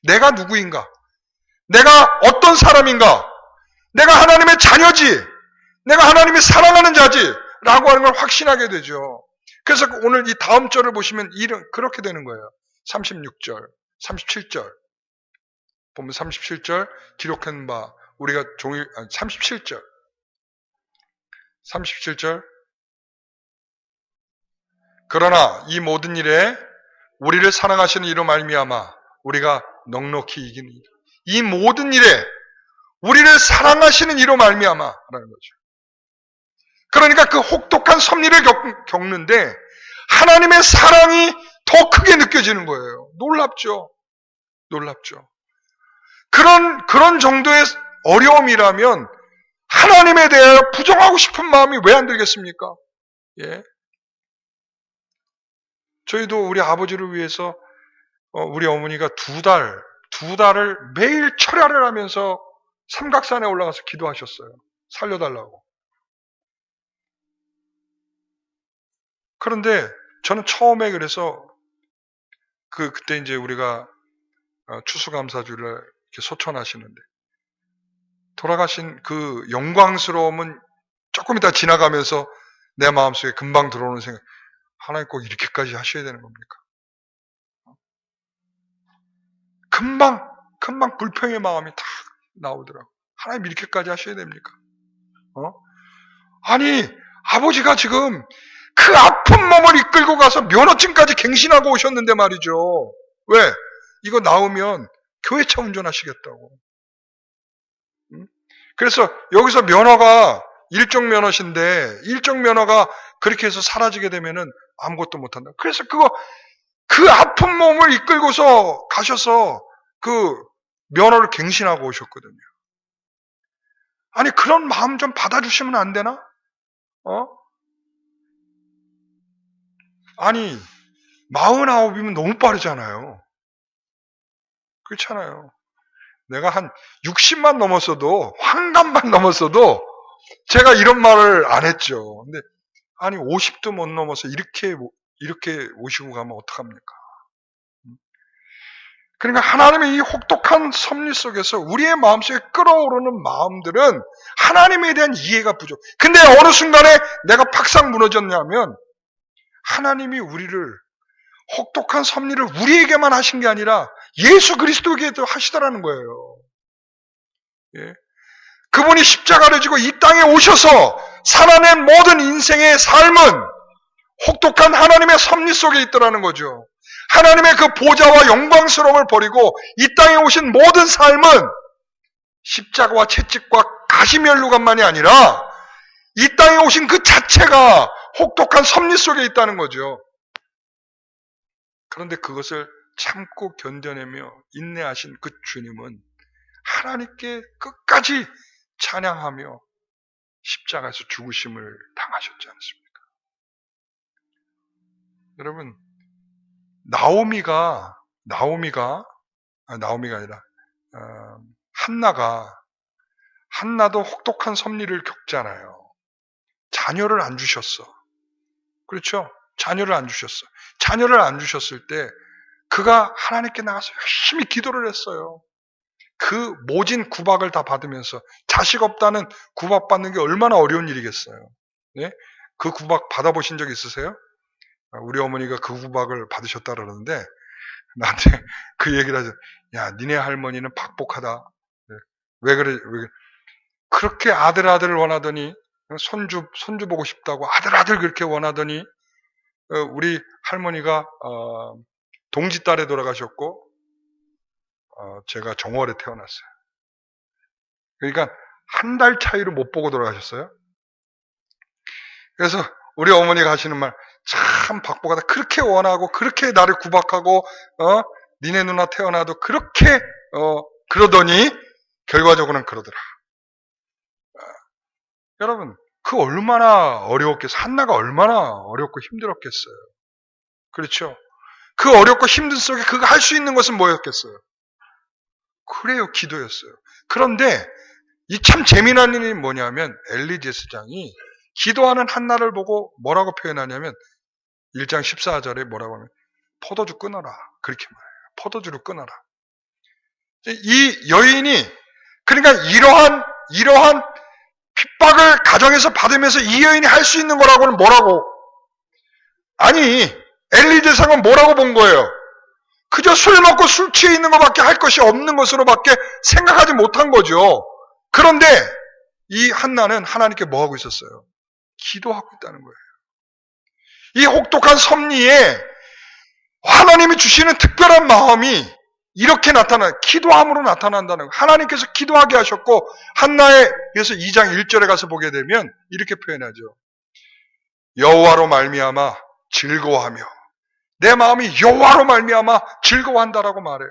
내가 누구인가? 내가 어떤 사람인가? 내가 하나님의 자녀지. 내가 하나님이 사랑하는 자지. 라고 하는 걸 확신하게 되죠. 그래서 오늘 이 다음 절을 보시면 그렇게 되는 거예요. 36절, 37절. 보면 37절 기록한 바 우리가 37절. 37절. 그러나 이 모든 일에 우리를 사랑하시는 이로 말미암아 우리가 넉넉히 이기는 일. 이 모든 일에 우리를 사랑하시는 이로 말미암아라는 거죠. 그러니까 그 혹독한 섭리를 겪는데 하나님의 사랑이 더 크게 느껴지는 거예요. 놀랍죠. 그런 정도의 어려움이라면 하나님에 대해 부정하고 싶은 마음이 왜 안 들겠습니까? 예. 저희도 우리 아버지를 위해서 우리 어머니가 두 달을 매일 철야를 하면서 삼각산에 올라가서 기도하셨어요. 살려달라고. 그런데 저는 처음에 그래서 그때 이제 우리가 추수감사주를 이렇게 소천하시는데 돌아가신 그 영광스러움은 조금 이따 지나가면서 내 마음속에 금방 들어오는 생각. 하나님 꼭 이렇게까지 하셔야 되는 겁니까? 금방 불평의 마음이 다 나오더라고. 하나님 이렇게까지 하셔야 됩니까? 아니 아버지가 지금 그 아픈 몸을 이끌고 가서 면허증까지 갱신하고 오셨는데 말이죠. 왜? 이거 나오면 교회차 운전하시겠다고. 그래서 여기서 면허가 일종 면허신데 일종 면허가 그렇게 해서 사라지게 되면은 아무것도 못한다. 그래서 그 아픈 몸을 이끌고서 가셔서 그 면허를 갱신하고 오셨거든요. 아니 그런 마음 좀 받아주시면 안 되나? 아니 49이면 너무 빠르잖아요. 그렇잖아요. 내가 한 60만 넘었어도 환갑만 넘었어도 제가 이런 말을 안 했죠. 근데 아니 50도 못 넘어서 이렇게 오시고 가면 어떡합니까? 그러니까 하나님의 이 혹독한 섭리 속에서 우리의 마음속에 끓어오르는 마음들은 하나님에 대한 이해가 부족. 근데 어느 순간에 내가 팍상 무너졌냐면 하나님이 우리를 혹독한 섭리를 우리에게만 하신 게 아니라 예수 그리스도에게도 하시더라는 거예요. 예. 그분이 십자가를 지고 이 땅에 오셔서 살아낸 모든 인생의 삶은 혹독한 하나님의 섭리 속에 있더라는 거죠. 하나님의 그 보좌와 영광스러움을 버리고 이 땅에 오신 모든 삶은 십자가와 채찍과 가시면류관만이 아니라 이 땅에 오신 그 자체가 혹독한 섭리 속에 있다는 거죠. 그런데 그것을 참고 견뎌내며 인내하신 그 주님은 하나님께 끝까지 찬양하며 십자가에서 죽으심을 당하셨지 않습니까? 여러분, 나오미가 아니라 한나도 혹독한 섭리를 겪잖아요. 자녀를 안 주셨어. 그렇죠? 자녀를 안 주셨어. 자녀를 안 주셨을 때 그가 하나님께 나가서 열심히 기도를 했어요. 그 모진 구박을 다 받으면서 자식 없다는 구박받는 게 얼마나 어려운 일이겠어요. 네? 그 구박 받아보신 적 있으세요? 우리 어머니가 그 구박을 받으셨다 그러는데 나한테 그 얘기를 하죠. 야, 니네 할머니는 박복하다. 왜 그래? 그렇게 아들을 원하더니 손주 보고 싶다고 아들 그렇게 원하더니 우리 할머니가 동짓달에 돌아가셨고 제가 정월에 태어났어요. 그러니까 한 달 차이로 못 보고 돌아가셨어요. 그래서 우리 어머니가 하시는 말, 참 박복하다. 그렇게 원하고 그렇게 나를 구박하고 니네 누나 태어나도 그렇게 그러더니 결과적으로는 그러더라. 여러분, 그 얼마나 어려웠겠어요. 한나가 얼마나 어렵고 힘들었겠어요. 그렇죠? 그 어렵고 힘든 속에 그가 할 수 있는 것은 뭐였겠어요? 그래요, 기도였어요. 그런데 이 참 재미난 일이 뭐냐면 엘리 제사장이 기도하는 한나를 보고 뭐라고 표현하냐면 1장 14절에 뭐라고 하면 포도주 끊어라. 그렇게 말해요. 포도주를 끊어라. 이 여인이 그러니까 이러한 핍박을 가정에서 받으면서 이 여인이 할 수 있는 거라고는 뭐라고? 아니, 엘리 제사장은 뭐라고 본 거예요? 그저 술 먹고 술 취해 있는 것밖에 할 것이 없는 것으로밖에 생각하지 못한 거죠. 그런데 이 한나는 하나님께 뭐 하고 있었어요? 기도하고 있다는 거예요. 이 혹독한 섭리에 하나님이 주시는 특별한 마음이 이렇게 기도함으로 나타난다는 거예요. 하나님께서 기도하게 하셨고 한나에서 2장 1절에 가서 보게 되면 이렇게 표현하죠. 여호와로 말미암아 즐거워하며 내 마음이 여호와로 말미암아 즐거워한다라고 말해요.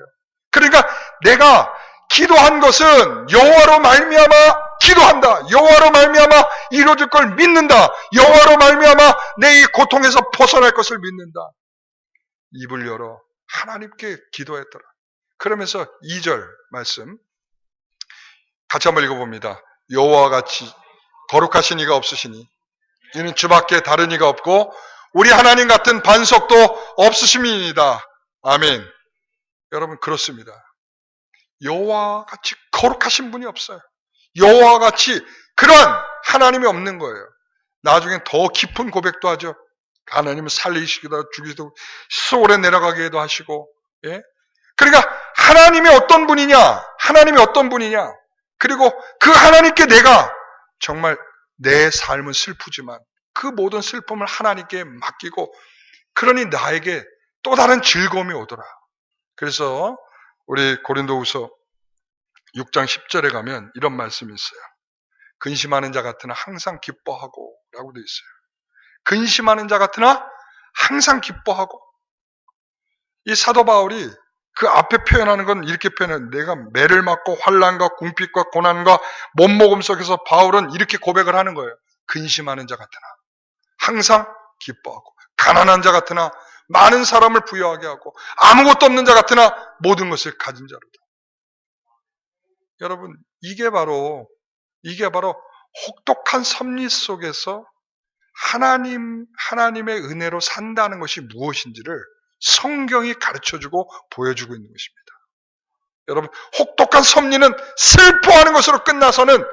그러니까 내가 기도한 것은 여호와로 말미암아 기도한다. 여호와로 말미암아 이루어질 걸 믿는다. 여호와로 말미암아 내 이 고통에서 벗어날 것을 믿는다. 입을 열어 하나님께 기도했더라. 그러면서 2절 말씀 같이 한번 읽어봅니다. 여호와와 같이 거룩하신 이가 없으시니 이는 주밖에 다른 이가 없고 우리 하나님 같은 반석도 없으심이니이다. 아멘. 여러분 그렇습니다. 여호와와 같이 거룩하신 분이 없어요. 여호와와 같이 그런 하나님이 없는 거예요. 나중엔 더 깊은 고백도 하죠. 하나님은 살리시기도 하고 죽이기도 하고 소홀에 내려가게도 하시고 예? 그러니까 하나님이 어떤 분이냐? 그리고 그 하나님께 내가 정말 내 삶은 슬프지만 그 모든 슬픔을 하나님께 맡기고 그러니 나에게 또 다른 즐거움이 오더라. 그래서 우리 고린도후서 6장 10절에 가면 이런 말씀이 있어요. 근심하는 자 같으나 항상 기뻐하고 라고 되어 있어요. 근심하는 자 같으나 항상 기뻐하고. 이 사도 바울이 그 앞에 표현하는 건 이렇게 표현해요. 내가 매를 맞고 환난과 궁핍과 고난과 못먹음 속에서 바울은 이렇게 고백을 하는 거예요. 근심하는 자 같으나 항상 기뻐하고 가난한 자 같으나 많은 사람을 부유하게 하고 아무것도 없는 자 같으나 모든 것을 가진 자로다. 여러분 이게 바로 혹독한 섭리 속에서 하나님의 은혜로 산다는 것이 무엇인지를 성경이 가르쳐주고 보여주고 있는 것입니다. 여러분 혹독한 섭리는 슬퍼하는 것으로 끝나서는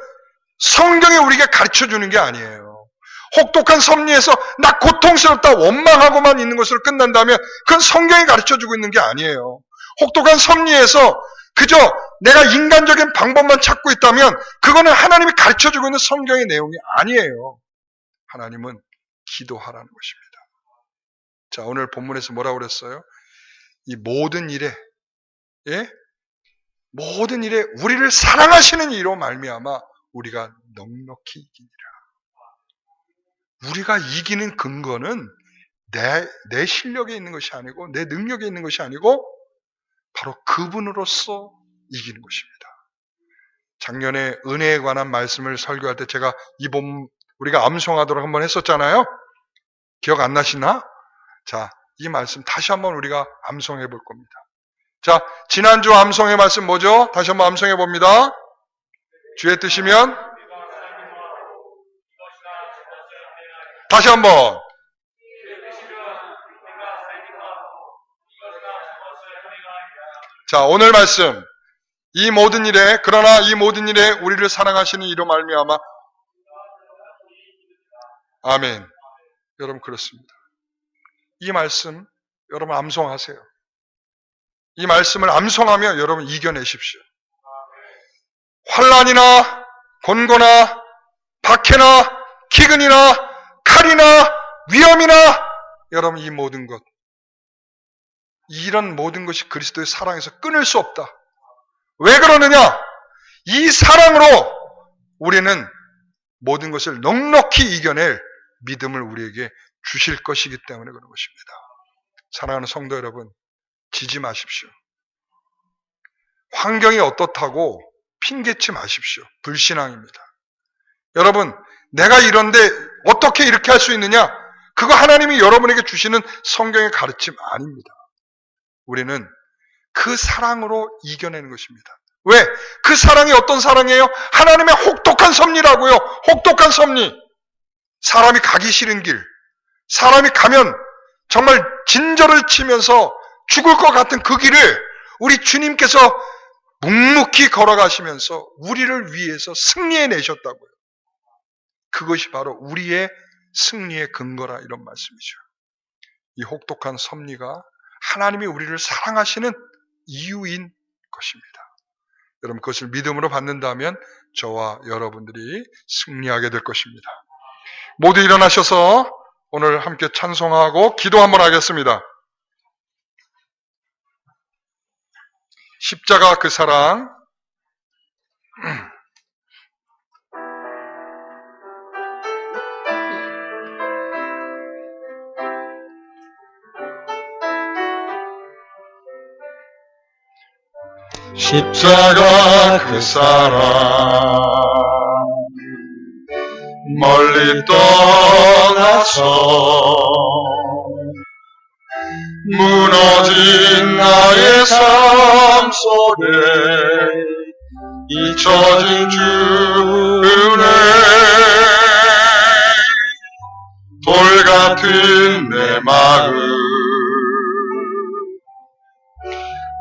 성경이 우리에게 가르쳐주는 게 아니에요. 혹독한 섭리에서 나 고통스럽다 원망하고만 있는 것으로 끝난다면 그건 성경이 가르쳐주고 있는 게 아니에요. 혹독한 섭리에서 그저 내가 인간적인 방법만 찾고 있다면 그거는 하나님이 가르쳐주고 있는 성경의 내용이 아니에요. 하나님은 기도하라는 것입니다. 자, 오늘 본문에서 뭐라고 그랬어요? 이 모든 일에, 예? 모든 일에 우리를 사랑하시는 이로 말미암아 우리가 넉넉히 이기니라. 우리가 이기는 근거는 내 실력에 있는 것이 아니고 내 능력에 있는 것이 아니고 바로 그분으로서 이기는 것입니다. 작년에 은혜에 관한 말씀을 설교할 때 제가 우리가 암송하도록 한번 했었잖아요. 기억 안 나시나? 자, 이 말씀 다시 한번 우리가 암송해 볼 겁니다. 자, 지난주 암송의 말씀 뭐죠? 다시 한번 암송해 봅니다. 주의 뜻이면 다시 한번. 자, 오늘 말씀. 그러나 이 모든 일에 우리를 사랑하시는 이로 말미암아. 아멘. 여러분 그렇습니다. 이 말씀 여러분 암송하세요. 이 말씀을 암송하며 여러분 이겨내십시오. 환난이나 곤고나 박해나 기근이나 칼이나 위험이나 여러분 이 모든 것, 이런 모든 것이 그리스도의 사랑에서 끊을 수 없다. 왜 그러느냐? 이 사랑으로 우리는 모든 것을 넉넉히 이겨낼 믿음을 우리에게 주실 것이기 때문에 그런 것입니다. 사랑하는 성도 여러분, 지지 마십시오. 환경이 어떻다고 핑계치 마십시오. 불신앙입니다. 여러분, 내가 이런데 어떻게 이렇게 할 수 있느냐? 그거 하나님이 여러분에게 주시는 성경의 가르침 아닙니다. 우리는 그 사랑으로 이겨내는 것입니다. 왜? 그 사랑이 어떤 사랑이에요? 하나님의 혹독한 섭리라고요. 혹독한 섭리. 사람이 가기 싫은 길, 사람이 가면 정말 진저를 치면서 죽을 것 같은 그 길을 우리 주님께서 묵묵히 걸어가시면서 우리를 위해서 승리해내셨다고요. 그것이 바로 우리의 승리의 근거라, 이런 말씀이죠. 이 혹독한 섭리가 하나님이 우리를 사랑하시는 이유인 것입니다. 여러분 그것을 믿음으로 받는다면 저와 여러분들이 승리하게 될 것입니다. 모두 일어나셔서 오늘 함께 찬송하고 기도 한번 하겠습니다. 십자가 그 사랑. 십자가 그 사랑 멀리 떠나서 무너진 나의 삶 속에 잊혀진 주 은혜, 돌 같은 내 마음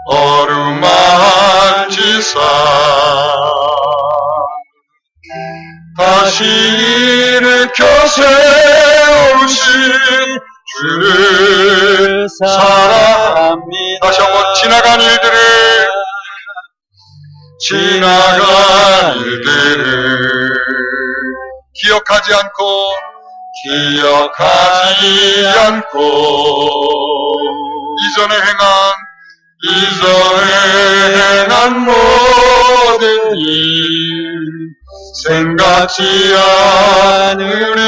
어루만지사 다시 일으켜 세우신 주를 사랑합니다. 다시 한번 지나간 일들을 기억하지 않고 이전에 행한 모든 일 생각지 않으리.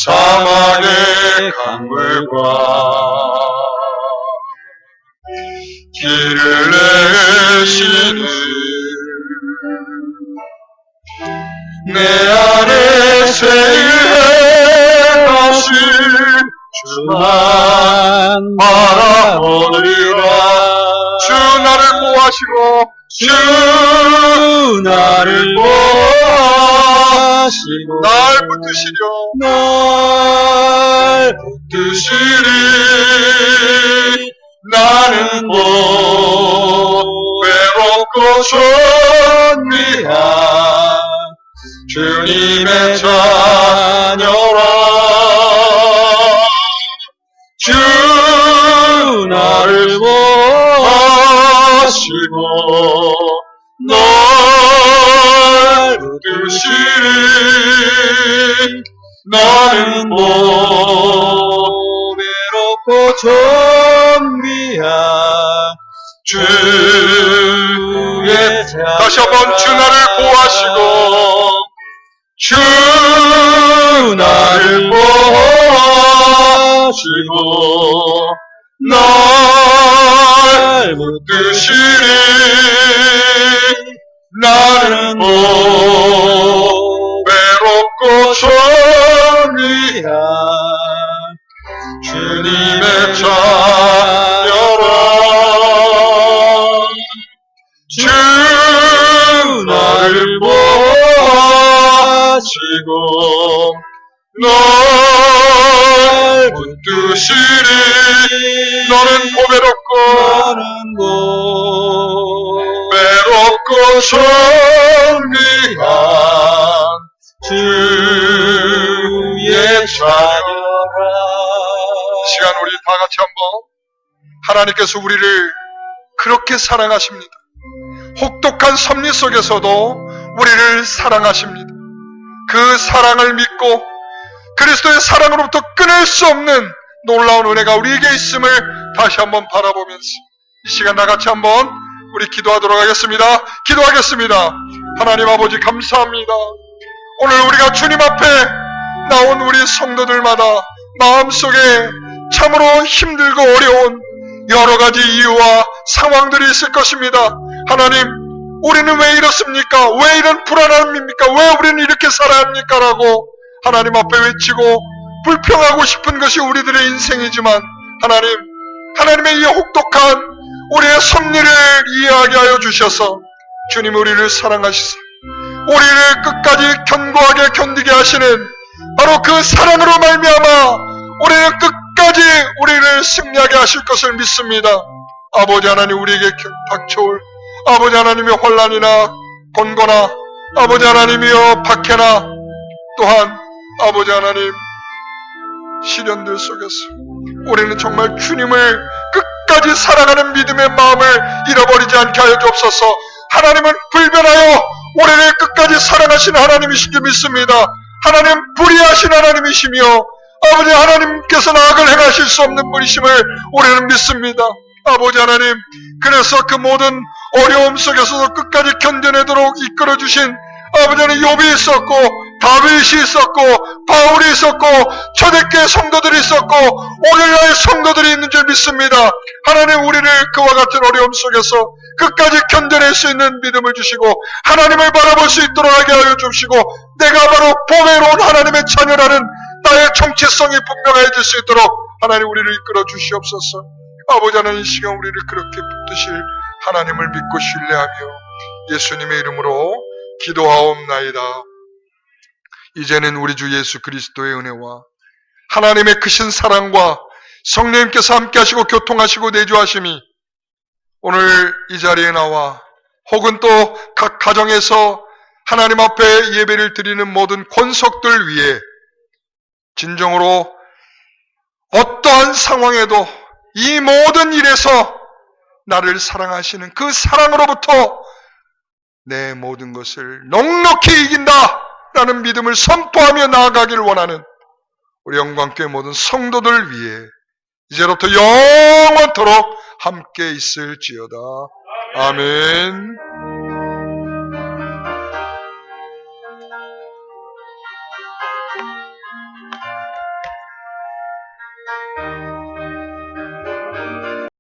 사막의 강물과 길을 내시는 내 안에 세일하신 주만 바라보리라. 주 나를 보호하시고 주 나를 보호하시고 날 붙드시리. 나는 외롭고 존귀한 주님의 자녀라. 주 나를 보호하시고 널 붙드시리. 나는 외롭고 외롭고 존귀한 주의 다시 한번 주 나를 보호하시고 주 나를 보호하시고 날 붙드시리 나는 외롭고 존귀한 주님의 자녀라 주 나를 보호하시고 날 붙드시리 너는 외롭고 존귀한 주의 자녀라. 시간 우리 다 같이 한번 하나님께서 우리를 그렇게 사랑하십니다. 혹독한 섭리 속에서도 우리를 사랑하십니다. 그 사랑을 믿고 그리스도의 사랑으로부터 끊을 수 없는 놀라운 은혜가 우리에게 있음을 다시 한번 바라보면서 이 시간 다 같이 한번 우리 기도하도록 하겠습니다. 기도하겠습니다. 하나님 아버지 감사합니다. 오늘 우리가 주님 앞에 나온 우리 성도들마다 마음속에 참으로 힘들고 어려운 여러 가지 이유와 상황들이 있을 것입니다. 하나님, 우리는 왜 이렇습니까? 왜 이런 불안함입니까? 왜 우리는 이렇게 살아야 합니까? 라고 하나님 앞에 외치고 불평하고 싶은 것이 우리들의 인생이지만 하나님의 이 혹독한 우리의 섭리를 이해하게 하여 주셔서 주님 우리를 사랑하시사 우리를 끝까지 견고하게 견디게 하시는 바로 그 사랑으로 말미암아 우리는 끝까지 우리를 승리하게 하실 것을 믿습니다. 아버지 하나님, 우리에게 닥쳐올 아버지 하나님의 혼란이나 권고나 아버지 하나님이여 박해나 또한 아버지 하나님 시련들 속에서 우리는 정말 주님을 끝까지 사랑하는 믿음의 마음을 잃어버리지 않게 하여 주옵소서. 하나님은 불변하여 우리를 끝까지 사랑하시는 하나님이신 줄 믿습니다. 하나님 불의하신 하나님이시며 아버지 하나님께서는 악을 행하실 수 없는 분이심을 우리는 믿습니다. 아버지 하나님, 그래서 그 모든 어려움 속에서도 끝까지 견뎌내도록 이끌어주신 아버지 하나님, 욥이 있었고 다윗이 있었고 바울이 있었고 초대교회 성도들이 있었고 오늘날의 성도들이 있는 줄 믿습니다. 하나님, 우리를 그와 같은 어려움 속에서 끝까지 견뎌낼 수 있는 믿음을 주시고 하나님을 바라볼 수 있도록 하게 하여 주시고 내가 바로 보배로운 하나님의 자녀라는 나의 정체성이 분명해질 수 있도록 하나님 우리를 이끌어 주시옵소서. 아버지 하나님, 이 시간 우리를 그렇게 붙드실 하나님을 믿고 신뢰하며 예수님의 이름으로 기도하옵나이다. 이제는 우리 주 예수 그리스도의 은혜와 하나님의 크신 사랑과 성령님께서 함께 하시고 교통하시고 내주하심이 오늘 이 자리에 나와 혹은 또 각 가정에서 하나님 앞에 예배를 드리는 모든 권속들 위에 진정으로 어떠한 상황에도 이 모든 일에서 나를 사랑하시는 그 사랑으로부터 내 모든 것을 넉넉히 이긴다 라는 믿음을 선포하며 나아가기를 원하는 우리 영광교회 모든 성도들 위해 이제로부터 영원토록 함께 있을지어다. 아멘.